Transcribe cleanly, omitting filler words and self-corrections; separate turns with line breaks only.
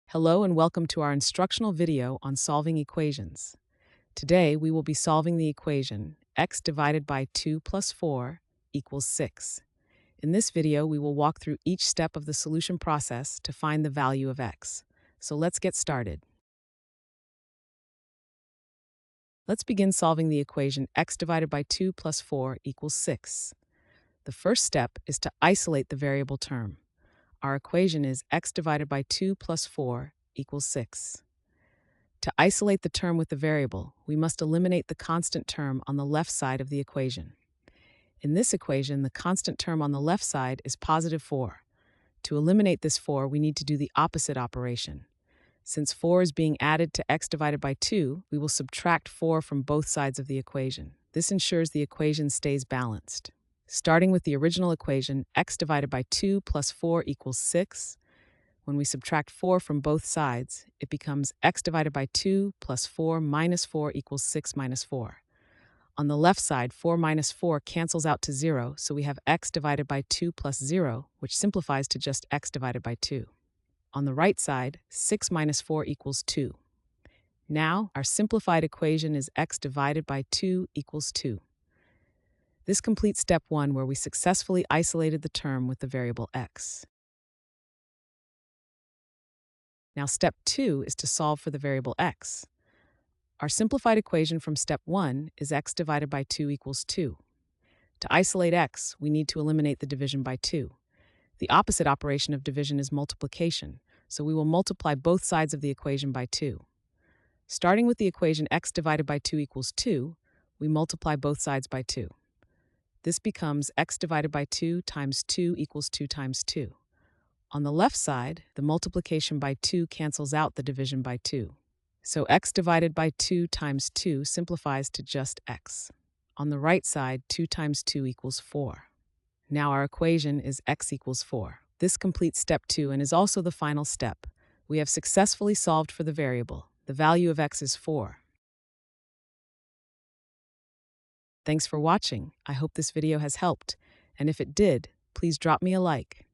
Hello and welcome to our instructional video on solving equations. Today we will be solving the equation x divided by 2 plus 4 equals 6. In this video we will walk through each step of the solution process to find the value of x. So let's get started. Let's begin solving the equation x divided by 2 plus 4 equals 6. The first step is to isolate the variable term. Our equation is x divided by 2 plus 4 equals 6. To isolate the term with the variable, we must eliminate the constant term on the left side of the equation. In this equation, the constant term on the left side is positive 4. To eliminate this 4, we need to do the opposite operation. Since 4 is being added to x divided by 2, we will subtract 4 from both sides of the equation. This ensures the equation stays balanced. Starting with the original equation, x divided by 2 plus 4 equals 6. When we subtract 4 from both sides, it becomes x divided by 2 plus 4 minus 4 equals 6 minus 4. On the left side, 4 minus 4 cancels out to 0, so we have x divided by 2 plus 0, which simplifies to just x divided by 2. On the right side, 6 minus 4 equals 2. Now, our simplified equation is x divided by 2 equals 2. This completes step 1, where we successfully isolated the term with the variable x. Now step 2 is to solve for the variable x. Our simplified equation from step 1 is x divided by 2 equals 2. To isolate x, we need to eliminate the division by 2. The opposite operation of division is multiplication, so we will multiply both sides of the equation by 2. Starting with the equation x divided by 2 equals 2, we multiply both sides by 2. This becomes x divided by 2 times 2 equals 2 times 2. On the left side, the multiplication by 2 cancels out the division by 2. So x divided by 2 times 2 simplifies to just x. On the right side, 2 times 2 equals 4. Now our equation is x equals 4. This completes step 2 and is also the final step. We have successfully solved for the variable. The value of x is 4. Thanks for watching. I hope this video has helped. And if it did, please drop me a like.